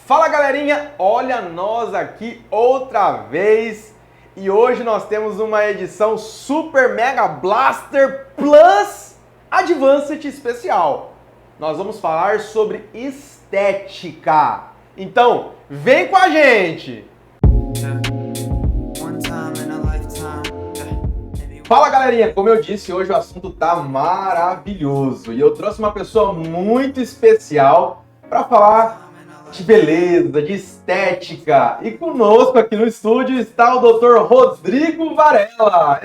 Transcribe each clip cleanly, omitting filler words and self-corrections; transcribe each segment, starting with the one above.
Fala galerinha, olha nós aqui outra vez e hoje nós temos uma edição Super Mega Blaster Plus Advanced especial. Nós vamos falar sobre estética. Então, vem com a gente! Fala galerinha, como eu disse, hoje o assunto tá maravilhoso e eu trouxe uma pessoa muito especial para falar de beleza, de estética. E conosco aqui no estúdio está o Dr. Rodrigo Varela.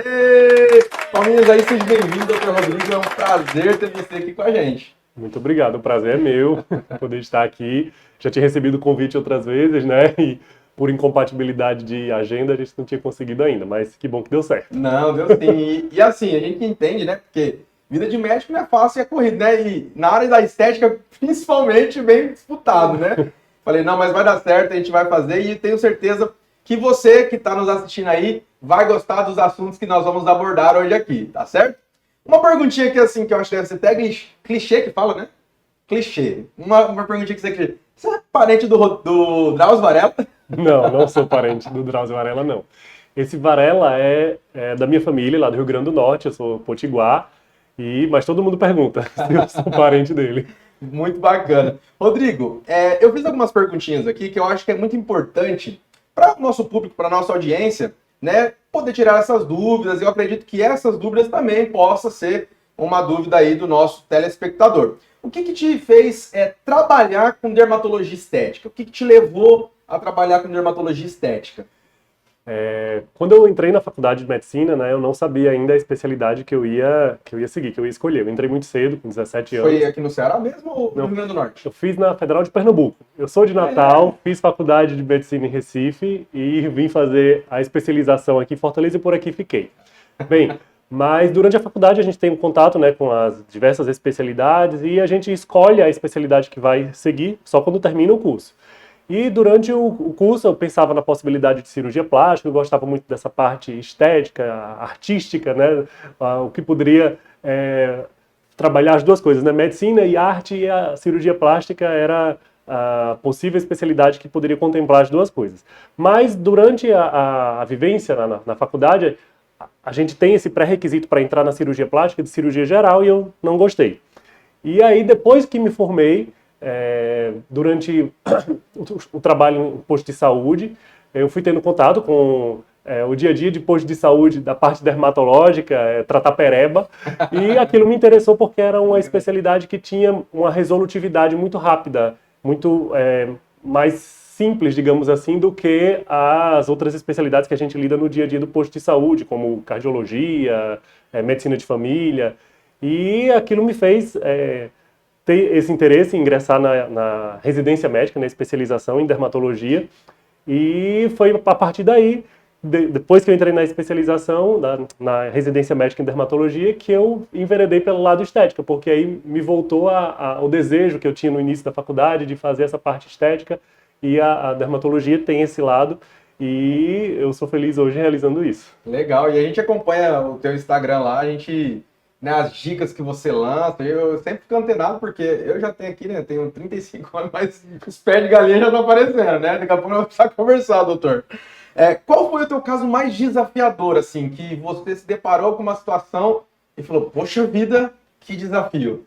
Palminhas aí, seja bem-vindo, Dr. Rodrigo. É um prazer ter você aqui com a gente. Muito obrigado, o prazer é meu poder estar aqui. Já tinha recebido o convite outras vezes, né? E por incompatibilidade de agenda a gente não tinha conseguido ainda, mas que bom que deu certo. Não, deu sim. E assim, a gente entende, né? Porque vida de médico não é fácil e é corrido, né? E na área da estética, principalmente, bem disputado, né? Falei, não, mas vai dar certo, a gente vai fazer e tenho certeza que você que está nos assistindo aí vai gostar dos assuntos que nós vamos abordar hoje aqui, tá certo? Uma perguntinha aqui assim, que eu acho que deve ser até clichê que fala, né? Clichê. Uma perguntinha que você clichê. Você é parente do Drauzio Varela? Não sou parente do Drauzio Varela, não. Esse Varela é da minha família, lá do Rio Grande do Norte, eu sou potiguar, mas todo mundo pergunta se eu sou parente dele. Muito bacana. Rodrigo, eu fiz algumas perguntinhas aqui que eu acho que é muito importante para o nosso público, para a nossa audiência, né, poder tirar essas dúvidas. Eu acredito que essas dúvidas também possam ser uma dúvida aí do nosso telespectador. O que te fez trabalhar com dermatologia estética? O que te levou a trabalhar com dermatologia estética? Quando eu entrei na faculdade de medicina, né, eu não sabia ainda a especialidade que eu ia seguir, que eu ia escolher. Eu entrei muito cedo, com 17 anos. Foi aqui no Ceará mesmo ou no Rio Grande do Norte? Eu fiz na Federal de Pernambuco. Eu sou de Natal, fiz faculdade de medicina em Recife e vim fazer a especialização aqui em Fortaleza e por aqui fiquei. Bem, mas durante a faculdade a gente tem um contato, né, com as diversas especialidades e a gente escolhe a especialidade que vai seguir só quando termina o curso. E durante o curso eu pensava na possibilidade de cirurgia plástica, eu gostava muito dessa parte estética, artística, né? O que poderia trabalhar as duas coisas, né? Medicina e arte, e a cirurgia plástica era a possível especialidade que poderia contemplar as duas coisas. Mas durante a vivência na faculdade, a gente tem esse pré-requisito para entrar na cirurgia plástica de cirurgia geral e eu não gostei. E aí depois que me formei, durante o trabalho em posto de saúde, eu fui tendo contato com o dia a dia de posto de saúde, da parte dermatológica, tratar pereba, e aquilo me interessou porque era uma especialidade que tinha uma resolutividade muito rápida, muito mais simples, digamos assim, do que as outras especialidades que a gente lida no dia a dia do posto de saúde, como cardiologia, medicina de família, e aquilo me fez ter esse interesse em ingressar na residência médica, na especialização em dermatologia, e foi a partir daí, depois que eu entrei na especialização, na residência médica em dermatologia, que eu enveredei pelo lado estética, porque aí me voltou o desejo que eu tinha no início da faculdade de fazer essa parte estética, e a dermatologia tem esse lado, e eu sou feliz hoje realizando isso. Legal, e a gente acompanha o teu Instagram lá, a gente... Né, as dicas que você lança, eu sempre fico antenado, porque eu já tenho aqui, né, tenho 35 anos, mas os pés de galinha já estão aparecendo, né? Daqui a pouco nós vamos precisar conversar, doutor. Qual foi o teu caso mais desafiador, assim, que você se deparou com uma situação e falou, poxa vida, que desafio?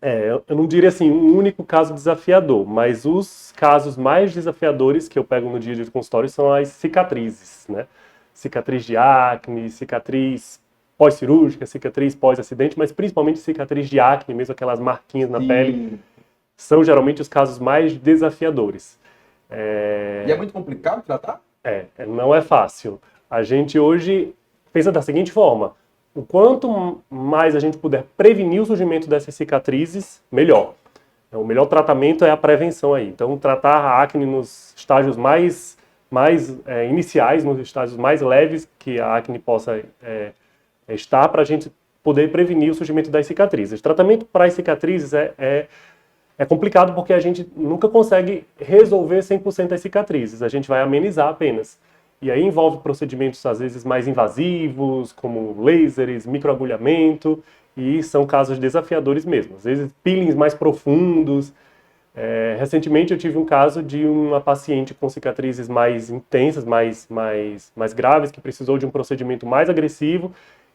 Eu não diria assim, um único caso desafiador, mas os casos mais desafiadores que eu pego no dia de consultório são as cicatrizes, né? Cicatriz de acne, cicatriz pós-cirúrgica, cicatriz pós-acidente, mas principalmente cicatriz de acne, mesmo aquelas marquinhas na pele, são geralmente os casos mais desafiadores. E é muito complicado tratar? Não é fácil. A gente hoje pensa da seguinte forma, o quanto mais a gente puder prevenir o surgimento dessas cicatrizes, melhor. O melhor tratamento é a prevenção aí. Então, tratar a acne nos estágios mais iniciais, nos estágios mais leves que a acne possa estar, para a gente poder prevenir o surgimento das cicatrizes. O tratamento para as cicatrizes é complicado porque a gente nunca consegue resolver 100% as cicatrizes, a gente vai amenizar apenas. E aí envolve procedimentos, às vezes, mais invasivos, como lasers, microagulhamento, e são casos desafiadores mesmo. Às vezes, peelings mais profundos, Recentemente eu tive um caso de uma paciente com cicatrizes mais intensas, mais graves, que precisou de um procedimento mais agressivo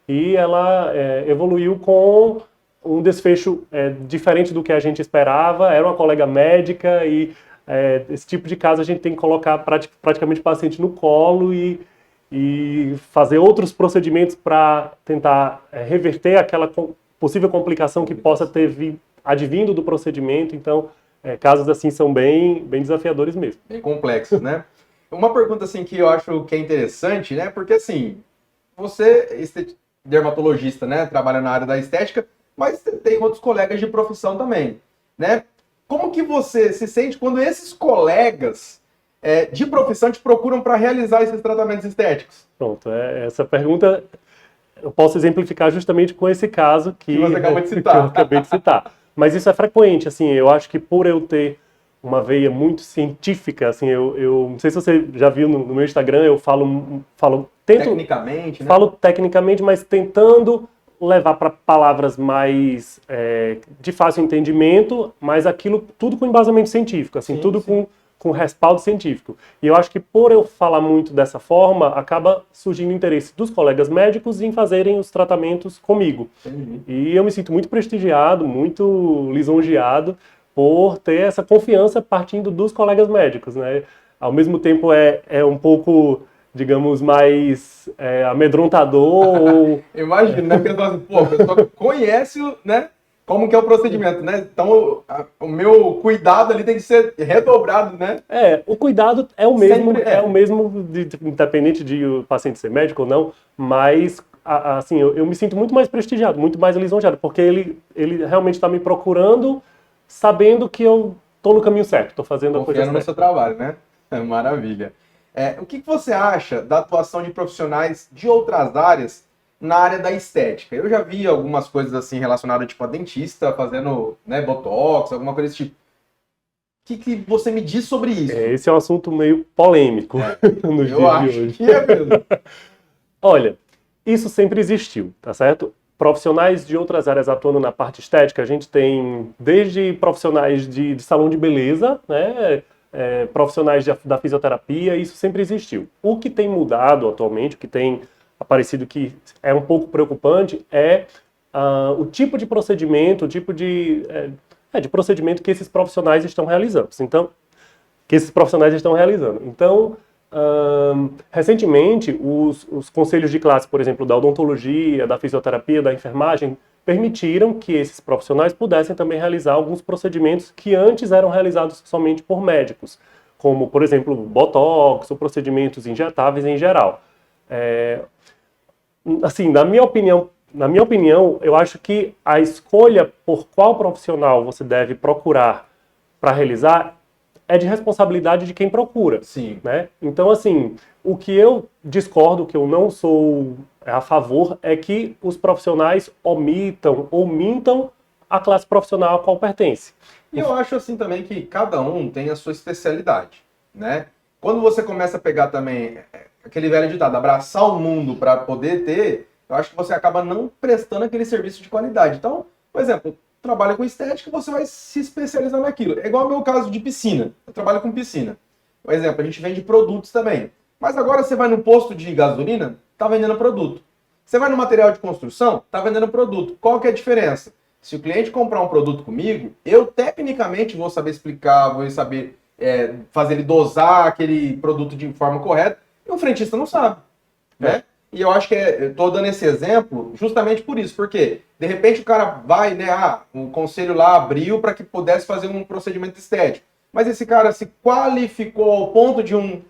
e ela evoluiu com um desfecho diferente do que a gente esperava. Era uma colega médica e esse tipo de caso a gente tem que colocar praticamente o paciente no colo e fazer outros procedimentos para tentar reverter aquela possível complicação que possa ter advindo do procedimento. Então, casos assim são bem desafiadores mesmo. Bem complexos, né? Uma pergunta assim que eu acho que é interessante, né? Porque assim, você, dermatologista, né? Trabalha na área da estética, mas tem outros colegas de profissão também, né? Como que você se sente quando esses colegas de profissão te procuram para realizar esses tratamentos estéticos? Pronto, essa pergunta eu posso exemplificar justamente com esse caso que você acabou de que citar. eu acabei de citar. Mas isso é frequente, assim, eu acho que por eu ter uma veia muito científica, assim, eu não sei se você já viu no meu Instagram, eu tento, Tecnicamente, né? falo tecnicamente, mas tentando levar para palavras mais de fácil entendimento, mas aquilo tudo com embasamento científico, assim, Sim, tudo sim. com respaldo científico. E eu acho que por eu falar muito dessa forma, acaba surgindo interesse dos colegas médicos em fazerem os tratamentos comigo. Entendi. E eu me sinto muito prestigiado, muito lisonjeado por ter essa confiança partindo dos colegas médicos, né? Ao mesmo tempo é um pouco, digamos, mais amedrontador ou Imagina, né? Porque eu falo assim, pô, a pessoa conhece, né? Como que é o procedimento, né? Então, o meu cuidado ali tem que ser redobrado, né? o cuidado é o mesmo, Sempre é o mesmo, independente de o paciente ser médico ou não, mas assim, eu me sinto muito mais prestigiado, muito mais lisonjeado, porque ele realmente está me procurando sabendo que eu estou no caminho certo, estou fazendo a coisa Confiando no certa. seu trabalho, né? Maravilha. O que você acha da atuação de profissionais de outras áreas na área da estética? Eu já vi algumas coisas assim relacionadas, tipo, a dentista fazendo, né, botox, alguma coisa desse tipo. O que você me diz sobre isso? Esse é um assunto meio polêmico nos Eu dias de acho hoje. que é mesmo. Olha, isso sempre existiu, tá certo? Profissionais de outras áreas atuando na parte estética, a gente tem desde profissionais de salão de beleza, né, profissionais da fisioterapia, isso sempre existiu. O que tem mudado atualmente, o que tem aparecido que é um pouco preocupante, é o tipo de procedimento, o tipo de procedimento que esses profissionais estão realizando. Então, Então, recentemente, os conselhos de classe, por exemplo, da odontologia, da fisioterapia, da enfermagem, permitiram que esses profissionais pudessem também realizar alguns procedimentos que antes eram realizados somente por médicos, como, por exemplo, botox ou procedimentos injetáveis em geral. Assim, na minha opinião, eu acho que a escolha por qual profissional você deve procurar para realizar é de responsabilidade de quem procura, Sim. né? Então, assim, o que eu discordo, o que eu não sou a favor, é que os profissionais omitam ou mintam a classe profissional a qual pertence. E eu acho assim também que cada um tem a sua especialidade, né? Quando você começa a pegar também aquele velho ditado, abraçar o mundo para poder ter, eu acho que você acaba não prestando aquele serviço de qualidade. Então, por exemplo, trabalha com estética, você vai se especializar naquilo. É igual ao meu caso de piscina. Eu trabalho com piscina. Por exemplo, a gente vende produtos também. Mas agora você vai no posto de gasolina, tá vendendo produto. Você vai no material de construção, tá vendendo produto. Qual que é a diferença? Se o cliente comprar um produto comigo, eu tecnicamente vou saber explicar, vou saber fazer ele dosar aquele produto de forma correta, e o frentista não sabe, né? E eu acho que eu tô dando esse exemplo justamente por isso, porque de repente o cara vai, né, o conselho lá abriu para que pudesse fazer um procedimento estético, mas esse cara se qualificou ao ponto de um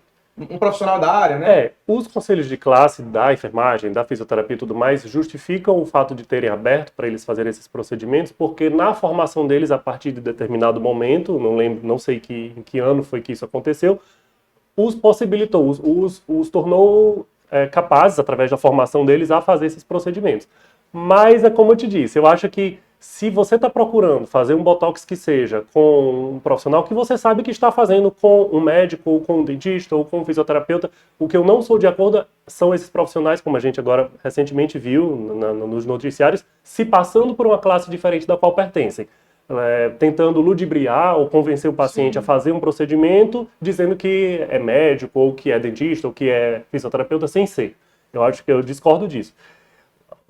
profissional da área, né? Os conselhos de classe da enfermagem, da fisioterapia e tudo mais justificam o fato de terem aberto para eles fazerem esses procedimentos, porque na formação deles, a partir de determinado momento, não lembro, não sei em que ano foi que isso aconteceu, os possibilitou, os tornou capazes, através da formação deles, a fazer esses procedimentos. Mas é como eu te disse, eu acho que se você está procurando fazer um botox que seja com um profissional que você sabe que está fazendo com um médico, ou com um dentista, ou com um fisioterapeuta, o que eu não sou de acordo são esses profissionais, como a gente agora recentemente viu nos noticiários, se passando por uma classe diferente da qual pertencem. tentando ludibriar ou convencer o paciente a fazer um procedimento, dizendo que é médico, ou que é dentista, ou que é fisioterapeuta, sem ser. Eu acho que eu discordo disso.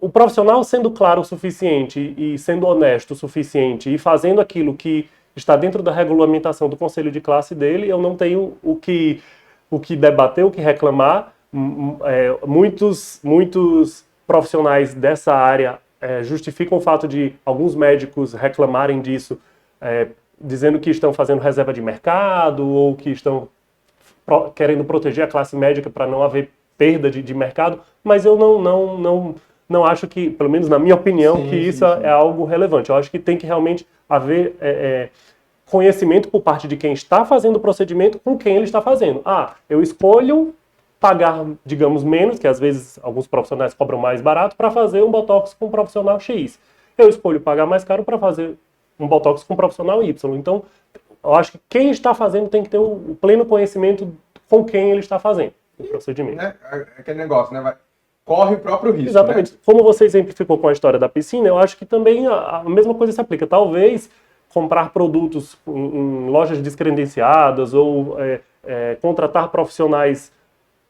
O profissional sendo claro o suficiente e sendo honesto o suficiente e fazendo aquilo que está dentro da regulamentação do conselho de classe dele, eu não tenho o que debater, o que reclamar. Muitos profissionais dessa área justificam o fato de alguns médicos reclamarem disso, dizendo que estão fazendo reserva de mercado ou que estão querendo proteger a classe médica para não haver perda de mercado, mas eu não acho que, pelo menos na minha opinião, que isso é algo relevante. Eu acho que tem que realmente haver conhecimento por parte de quem está fazendo o procedimento com quem ele está fazendo. Eu escolho pagar, digamos, menos, que às vezes alguns profissionais cobram mais barato, para fazer um botox com um profissional X. Eu escolho pagar mais caro para fazer um botox com um profissional Y. Então, eu acho que quem está fazendo tem que ter o pleno conhecimento com quem ele está fazendo o procedimento. Aquele negócio, né? Corre o próprio risco. Exatamente. Né? Como você exemplificou com a história da piscina, eu acho que também a mesma coisa se aplica. Talvez comprar produtos em lojas descredenciadas ou contratar profissionais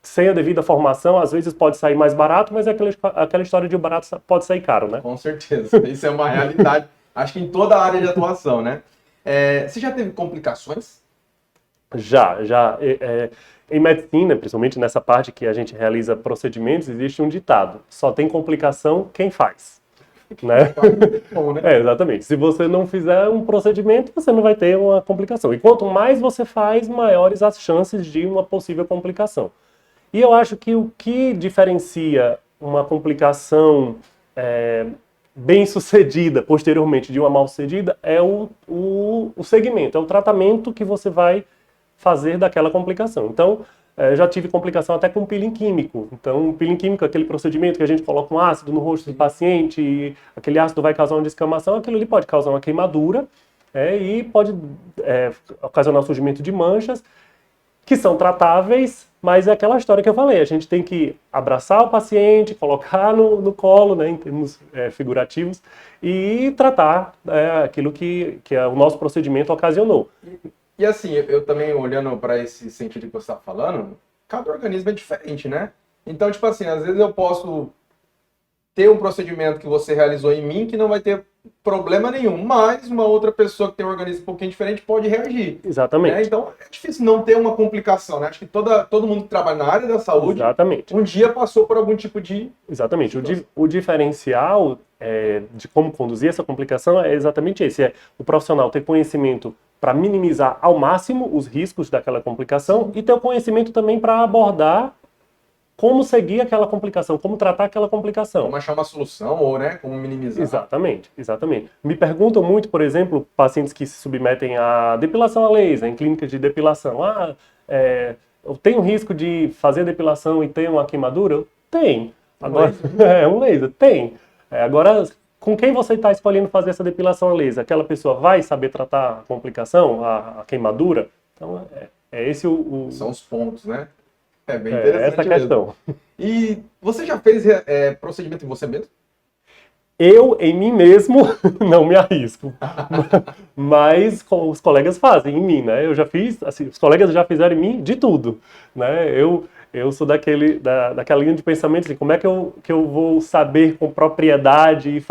sem a devida formação, às vezes pode sair mais barato, mas aquela história de barato pode sair caro, né? Com certeza. Isso é uma realidade. Acho que em toda a área de atuação, né? Você já teve complicações? Já. Em medicina, principalmente nessa parte que a gente realiza procedimentos, existe um ditado: só tem complicação quem faz. Né? Bom, né? Exatamente. Se você não fizer um procedimento, você não vai ter uma complicação. E quanto mais você faz, maiores as chances de uma possível complicação. E eu acho que o que diferencia uma complicação bem-sucedida posteriormente de uma mal-sucedida é o segmento, é o tratamento que você vai fazer daquela complicação. Então, já tive complicação até com peeling químico. Então, o peeling químico é aquele procedimento que a gente coloca um ácido no rosto do paciente e aquele ácido vai causar uma descamação, aquilo ali pode causar uma queimadura e pode ocasionar o surgimento de manchas que são tratáveis, mas é aquela história que eu falei, a gente tem que abraçar o paciente, colocar no colo, né, em termos figurativos, e tratar aquilo que o nosso procedimento ocasionou. E assim, eu também olhando para esse sentido que você está falando, cada organismo é diferente, né? Então, tipo assim, às vezes eu posso ter um procedimento que você realizou em mim que não vai ter problema nenhum, mas uma outra pessoa que tem um organismo um pouquinho diferente pode reagir. Exatamente. Né? Então, é difícil não ter uma complicação, né? Acho que todo mundo que trabalha na área da saúde, exatamente, um dia passou por algum tipo de... Exatamente. O diferencial de como conduzir essa complicação é exatamente esse. O profissional ter conhecimento para minimizar ao máximo os riscos daquela complicação e ter o conhecimento também para abordar como seguir aquela complicação, como tratar aquela complicação. Como achar uma solução ou, né, como minimizar. Exatamente. Me perguntam muito, por exemplo, pacientes que se submetem à depilação a laser, em clínicas de depilação. Eu tenho risco de fazer depilação e ter uma queimadura? Tem. Agora, um laser? Tem. Agora, com quem você está escolhendo fazer essa depilação a laser? Aquela pessoa vai saber tratar a complicação, a queimadura? Então, esse São os pontos, né? É bem interessante essa questão. E você já fez procedimento em você mesmo? Eu, em mim mesmo, não me arrisco. Mas os colegas fazem em mim, né? Eu já fiz, assim, os colegas já fizeram em mim de tudo, né? Eu sou daquela linha de pensamento assim, como é que eu vou saber com propriedade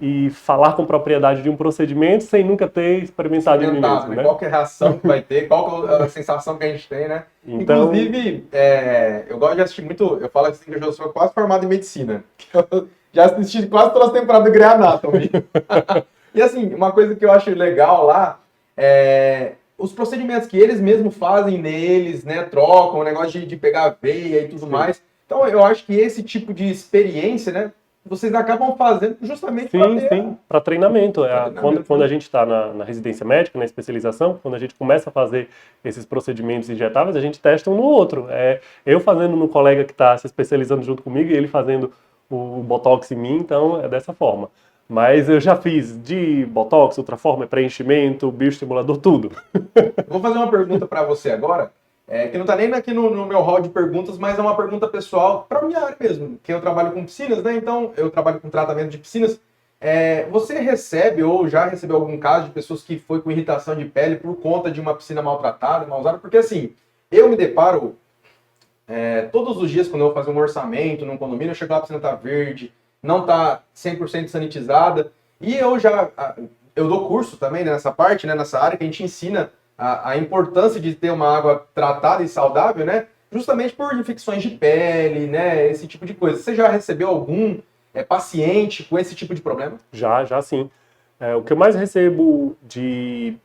e falar com propriedade de um procedimento sem nunca ter experimentado em mim mesmo, né? Qual que é a reação que vai ter, qual que é a sensação que a gente tem, né? Então... Inclusive, eu gosto de assistir muito, eu falo assim que eu já sou quase formado em medicina. Eu já assisti quase todas as temporadas do Grey Anatomy. E assim, uma coisa que eu acho legal lá os procedimentos que eles mesmos fazem neles, né? Trocam, o negócio de pegar a veia e tudo mais. Então eu acho que esse tipo de experiência, né? Vocês acabam fazendo justamente para treinamento. Quando a gente está na residência médica, na especialização, quando a gente começa a fazer esses procedimentos injetáveis, a gente testa um no outro. Eu fazendo no colega que está se especializando junto comigo e ele fazendo o Botox em mim, então é dessa forma. Mas eu já fiz de Botox, Ultraformer, preenchimento, bioestimulador, tudo. Vou fazer uma pergunta para você agora, que não está nem aqui no meu hall de perguntas, mas é uma pergunta pessoal para minha área mesmo, que eu trabalho com piscinas, né? Então, eu trabalho com tratamento de piscinas. Você recebe ou já recebeu algum caso de pessoas que foi com irritação de pele por conta de uma piscina maltratada, mal usada? Porque assim, eu me deparo todos os dias quando eu vou fazer um orçamento num condomínio, eu chego lá, a piscina tá verde, não tá 100% sanitizada, e eu dou curso também, né, nessa parte, né, nessa área, que a gente ensina a importância de ter uma água tratada e saudável, né, justamente por infecções de pele, né, esse tipo de coisa. Você já recebeu algum paciente com esse tipo de problema? Já sim. O que eu mais recebo de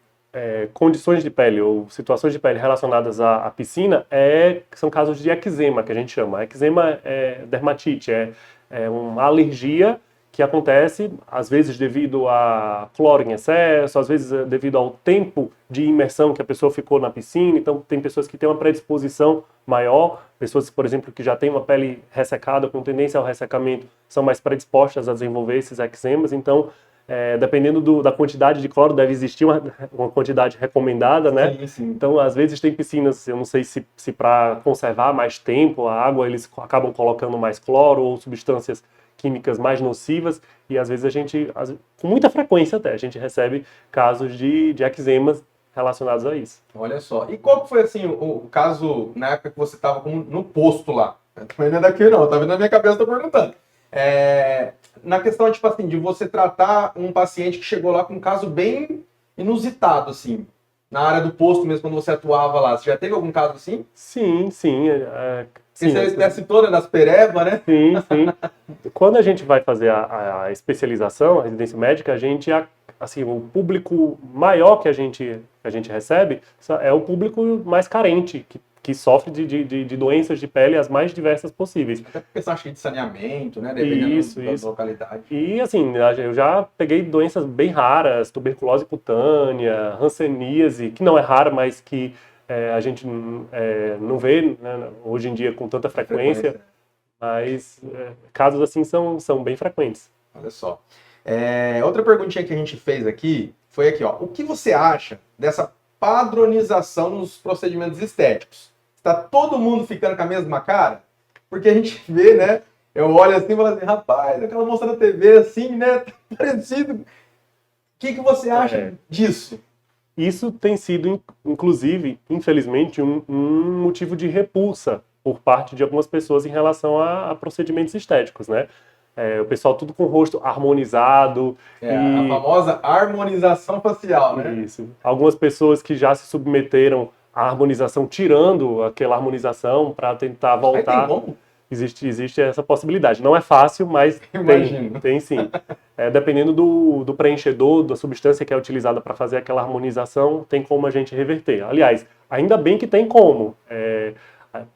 condições de pele ou situações de pele relacionadas à piscina são casos de eczema, que a gente chama. Eczema é dermatite, é uma alergia que acontece, às vezes devido a cloro em excesso, às vezes devido ao tempo de imersão que a pessoa ficou na piscina. Então, tem pessoas que têm uma predisposição maior, pessoas, por exemplo, que já têm uma pele ressecada, com tendência ao ressecamento, são mais predispostas a desenvolver esses eczemas. Então, dependendo da quantidade de cloro, deve existir uma quantidade recomendada, né? Sim, sim. Então, às vezes tem piscinas, eu não sei se para conservar mais tempo a água, eles acabam colocando mais cloro ou substâncias químicas mais nocivas, e às vezes com muita frequência até, a gente recebe casos de eczemas relacionados a isso. Olha só. E qual que foi, assim, o caso na época que você estava no posto lá? Eu também não é daqui, não. Tá vendo na minha cabeça, tô perguntando. Na questão, tipo assim, de você tratar um paciente que chegou lá com um caso bem inusitado, assim, na área do posto mesmo, quando você atuava lá. Você já teve algum caso assim? Sim. Sim, você até citou, né, das pereba, né? Sim. Quando a gente vai fazer a especialização, a residência médica, a gente, assim, o público maior que a gente recebe é o público mais carente, que sofre de doenças de pele as mais diversas possíveis. Até por questão, acho que, de saneamento, né? Dependendo da localidade. E, assim, eu já peguei doenças bem raras, tuberculose cutânea, hanseníase, que não é rara, mas que a gente não vê, né, hoje em dia com tanta frequência. Mas casos assim são bem frequentes. Olha só. Outra perguntinha que a gente fez aqui foi aqui, ó. O que você acha dessa padronização nos procedimentos estéticos? Está todo mundo ficando com a mesma cara? Porque a gente vê, né? Eu olho assim e falo assim, rapaz, aquela moça da TV assim, né? Tá parecido. O que você acha disso? Isso tem sido, inclusive, infelizmente, um motivo de repulsa por parte de algumas pessoas em relação a procedimentos estéticos, né? O pessoal tudo com o rosto harmonizado. A famosa harmonização facial, né? Isso. Algumas pessoas que já se submeteram à harmonização, tirando aquela harmonização para tentar voltar. Aí tem como? Existe essa possibilidade. Não é fácil, mas tem sim. Dependendo do preenchedor, da substância que é utilizada para fazer aquela harmonização, tem como a gente reverter. Aliás, ainda bem que tem como.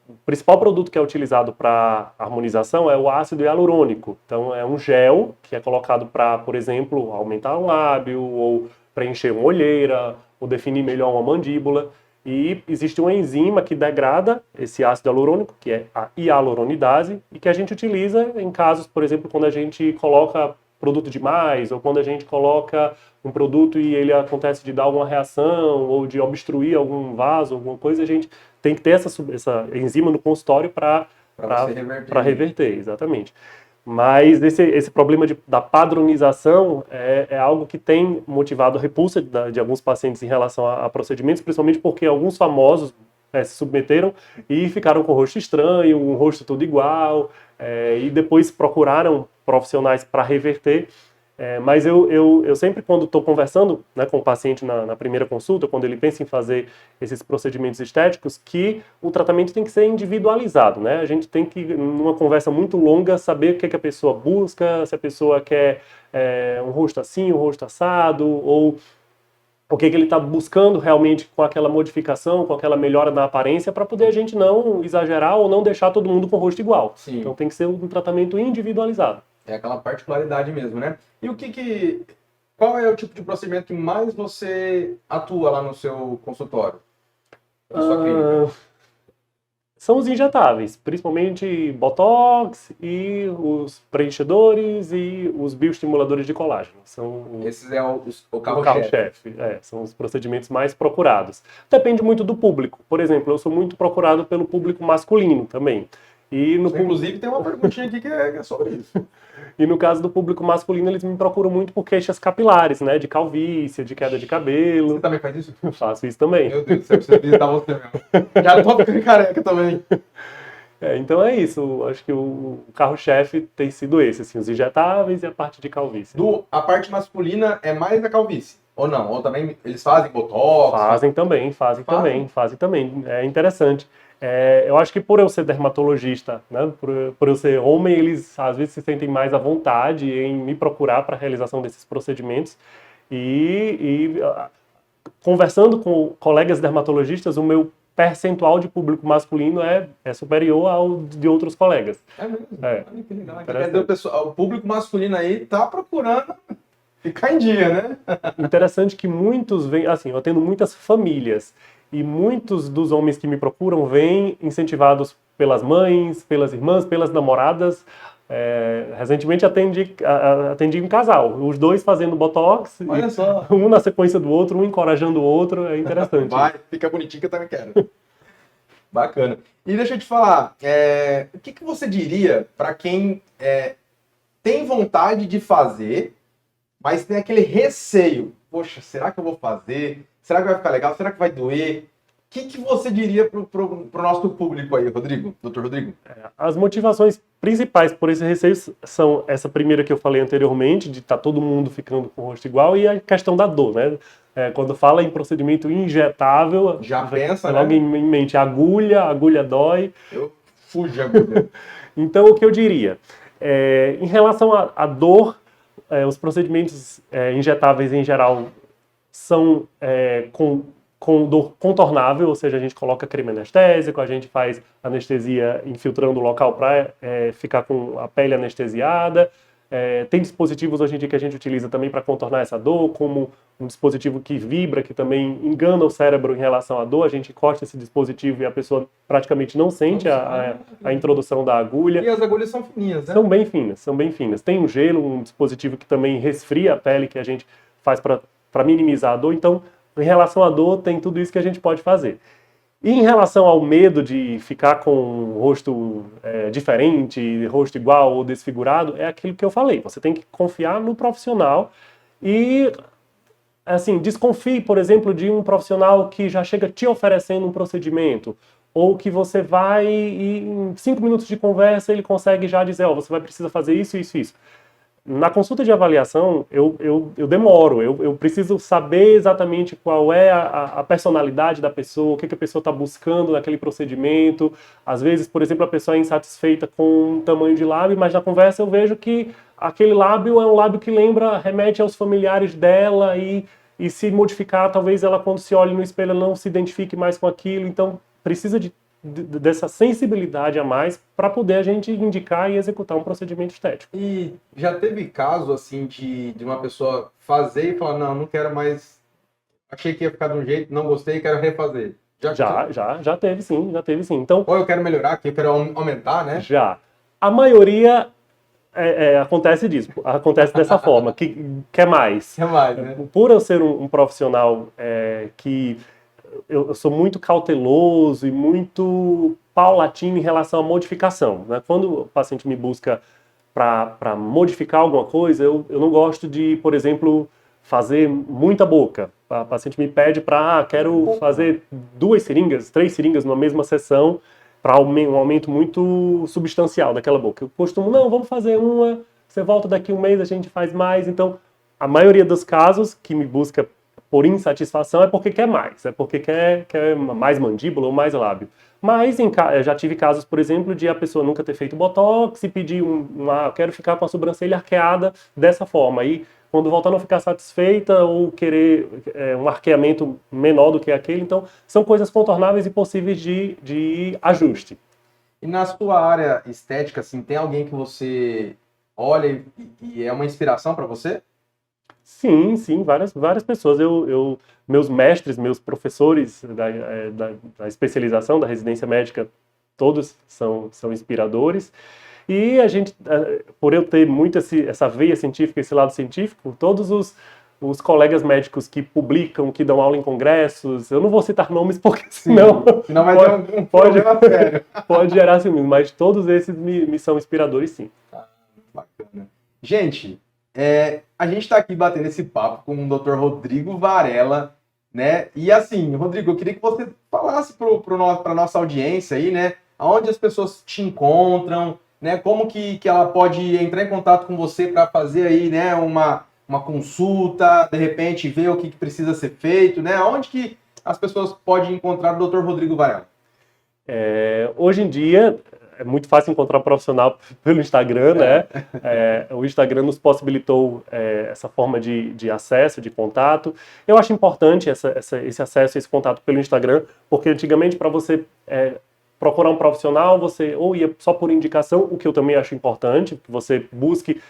O principal produto que é utilizado para harmonização é o ácido hialurônico. Então, é um gel que é colocado para, por exemplo, aumentar um lábio, ou preencher uma olheira, ou definir melhor uma mandíbula. E existe uma enzima que degrada esse ácido hialurônico, que é a hialuronidase, e que a gente utiliza em casos, por exemplo, quando a gente coloca produto demais, ou quando a gente coloca um produto e ele acontece de dar alguma reação, ou de obstruir algum vaso, alguma coisa, a gente tem que ter essa enzima no consultório para reverter, exatamente. Mas esse problema da padronização é algo que tem motivado a repulsa de alguns pacientes em relação a procedimentos, principalmente porque alguns famosos se submeteram e ficaram com o rosto estranho, um rosto todo igual, e depois procuraram profissionais para reverter. Mas eu sempre, quando estou conversando, né, com o paciente na primeira consulta, quando ele pensa em fazer esses procedimentos estéticos, que o tratamento tem que ser individualizado, né? A gente tem que, numa conversa muito longa, saber o que a pessoa busca, se a pessoa quer um rosto assim, um rosto assado, ou o que ele está buscando realmente com aquela modificação, com aquela melhora na aparência, para poder a gente não exagerar ou não deixar todo mundo com o rosto igual. Sim. Então tem que ser um tratamento individualizado. É aquela particularidade mesmo, né? E qual é o tipo de procedimento que mais você atua lá no seu consultório? Na sua clínica? São os injetáveis, principalmente Botox e os preenchedores e os bioestimuladores de colágeno. Esses é o carro-chefe. São os procedimentos mais procurados. Depende muito do público. Por exemplo, eu sou muito procurado pelo público masculino também. E no, Inclusive, tem uma perguntinha aqui que é sobre isso. e no caso do público masculino, eles me procuram muito por queixas capilares, né? De calvície, de queda de Você cabelo. também faz isso? Eu faço isso também. Meu Deus do céu, preciso visitar você mesmo. Já tô ficando careca também. Então é isso. Acho que o carro-chefe tem sido esse, assim, os injetáveis e a parte de calvície. A parte masculina é mais a calvície? Ou não? Ou também eles fazem botox? Fazem também. É interessante. Eu acho que por eu ser dermatologista, né, por eu ser homem, eles às vezes se sentem mais à vontade em me procurar para a realização desses procedimentos. Conversando com colegas dermatologistas, o meu percentual de público masculino é superior ao de outros colegas. É mesmo? É. Olha que legal. Quer dizer, o público masculino aí tá procurando ficar em dia, né? Interessante que muitos vêm, assim, eu atendo muitas famílias e muitos dos homens que me procuram vêm incentivados pelas mães, pelas irmãs, pelas namoradas. Recentemente atendi um casal, os dois fazendo botox, Olha só. um na sequência do outro, um encorajando o outro, é interessante. Vai, fica bonitinho que eu também quero. Bacana. E deixa eu te falar, o que você diria para quem tem vontade de fazer, mas tem aquele receio? Poxa, será que eu vou fazer? Será que vai ficar legal? Será que vai doer? O que você diria pro nosso público aí, Rodrigo? Doutor Rodrigo? As motivações principais por esse receio são essa primeira que eu falei anteriormente, de estar todo mundo ficando com o rosto igual, e a questão da dor, né? Quando fala em procedimento injetável, Já pensa, logo né? em mente, agulha dói. Eu fujo de agulha. Então, o que eu diria? Em relação à dor, os procedimentos injetáveis em geral são com dor contornável, ou seja, a gente coloca creme anestésico, a gente faz anestesia infiltrando o local para ficar com a pele anestesiada. Tem dispositivos hoje em dia que a gente utiliza também para contornar essa dor, como um dispositivo que vibra, que também engana o cérebro em relação à dor. A gente encosta esse dispositivo e a pessoa praticamente não sente a introdução da agulha. E as agulhas são fininhas, né? São bem finas. Tem um gelo, um dispositivo que também resfria a pele, que a gente faz para minimizar a dor. Então, em relação à dor, tem tudo isso que a gente pode fazer. E em relação ao medo de ficar com o rosto diferente, rosto igual ou desfigurado, é aquilo que eu falei. Você tem que confiar no profissional e, assim, desconfie, por exemplo, de um profissional que já chega te oferecendo um procedimento, ou que você vai e em 5 minutos de conversa ele consegue já dizer, você vai precisar fazer isso, isso, isso. Na consulta de avaliação, eu demoro, eu preciso saber exatamente qual é a personalidade da pessoa, o que a pessoa está buscando naquele procedimento. Às vezes, por exemplo, a pessoa é insatisfeita com o tamanho de lábio, mas na conversa eu vejo que aquele lábio é um lábio que remete aos familiares dela e se modificar, talvez ela, quando se olhe no espelho, não se identifique mais com aquilo. Então, precisa dessa sensibilidade a mais para poder a gente indicar e executar um procedimento estético. E já teve caso, assim, de uma pessoa fazer e falar, não quero mais, achei que ia ficar de um jeito, não gostei, quero refazer? Já teve sim. Então, ou eu quero melhorar, que eu quero aumentar, né? Já. A maioria acontece dessa forma, que quer mais. Quer mais, né? Por eu ser um profissional que eu sou muito cauteloso e muito paulatino em relação à modificação, né? Quando o paciente me busca para modificar alguma coisa, eu não gosto de, por exemplo, fazer muita boca. A paciente me pede quero fazer 2 seringas, 3 seringas numa mesma sessão para um aumento muito substancial daquela boca. Eu costumo, vamos fazer uma, você volta daqui um mês, a gente faz mais. Então, a maioria dos casos que me busca por insatisfação é porque quer mais, é porque quer mais mandíbula ou mais lábio. Mas já tive casos, por exemplo, de a pessoa nunca ter feito botox e pedir quero ficar com a sobrancelha arqueada dessa forma. Aí, quando voltar, não ficar satisfeita ou querer um arqueamento menor do que aquele. Então, são coisas contornáveis e possíveis de ajuste. E na sua área estética, assim, tem alguém que você olha e é uma inspiração para você? Sim, várias pessoas. Meus mestres, meus professores da especialização, da residência médica, todos são inspiradores. E a gente, por eu ter muito essa veia científica, esse lado científico, todos os colegas médicos que publicam, que dão aula em congressos. Eu não vou citar nomes porque senão, senão vai ter um problema sério. Pode gerar ciúmes, mas todos esses me são inspiradores, sim. Bacana. Gente, a gente está aqui batendo esse papo com o Dr. Rodrigo Varela, né? E assim, Rodrigo, eu queria que você falasse para a nossa audiência aí, né? Onde as pessoas te encontram, né? Como que ela pode entrar em contato com você para fazer aí, né? Uma consulta, de repente ver o que precisa ser feito, né? Onde que as pessoas podem encontrar o Dr. Rodrigo Varela? Hoje em dia é muito fácil encontrar um profissional pelo Instagram, né? O Instagram nos possibilitou essa forma de acesso, de contato. Eu acho importante esse acesso, esse contato pelo Instagram, porque antigamente para você procurar um profissional, você ou ia só por indicação, o que eu também acho importante, que você busque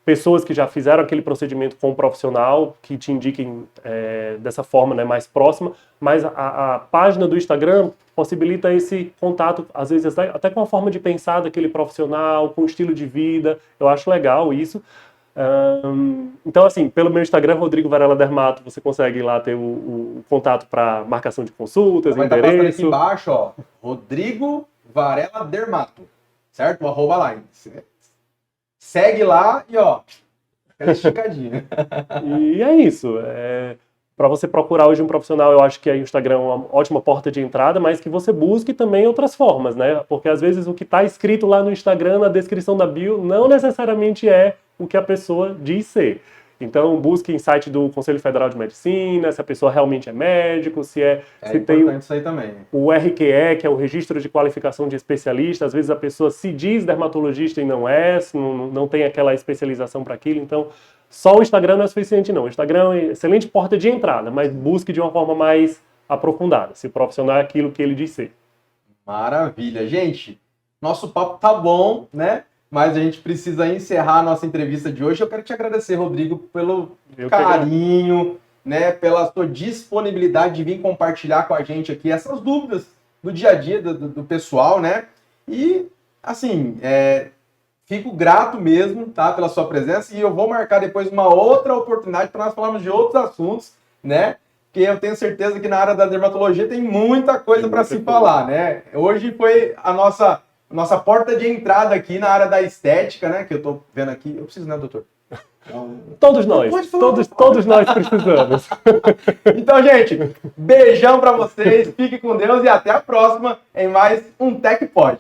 pessoas que já fizeram aquele procedimento com um profissional, que te indiquem dessa forma, né, mais próxima, mas a página do Instagram possibilita esse contato, às vezes até com a forma de pensar daquele profissional, com o estilo de vida. Eu acho legal isso. Então, assim, pelo meu Instagram, Rodrigo Varela Dermato, você consegue lá ter o contato para marcação de consultas, vai endereço. Vai estar aqui embaixo, ó, Rodrigo Varela Dermato, certo? O arroba lá. Segue lá e, ó, aquela esticadinha. E é isso. Para você procurar hoje um profissional, eu acho que o Instagram é uma ótima porta de entrada, mas que você busque também outras formas, né? Porque às vezes o que está escrito lá no Instagram, na descrição da bio, não necessariamente é o que a pessoa diz ser. Então, busque em site do Conselho Federal de Medicina, se a pessoa realmente é médico, se tem isso aí também. O RQE, que é o Registro de Qualificação de Especialista. Às vezes a pessoa se diz dermatologista e não é, não tem aquela especialização para aquilo. Então, só o Instagram não é suficiente, não. O Instagram é uma excelente porta de entrada, mas busque de uma forma mais aprofundada, se o profissional é aquilo que ele diz ser. Maravilha. Gente, nosso papo tá bom, né? Mas a gente precisa encerrar a nossa entrevista de hoje. Eu quero te agradecer, Rodrigo, pelo carinho, né, pela sua disponibilidade de vir compartilhar com a gente aqui essas dúvidas do dia a dia do pessoal, né? E, assim, fico grato mesmo, tá, pela sua presença, e eu vou marcar depois uma outra oportunidade para nós falarmos de outros assuntos, né? Porque eu tenho certeza que na área da dermatologia tem muita coisa para se falar, né? Hoje foi a nossa porta de entrada aqui na área da estética, né? Que eu tô vendo aqui. Eu preciso, né, doutor? Todos nós. Todos nós precisamos. Então, gente, beijão pra vocês. Fique com Deus e até a próxima em mais um TecPod.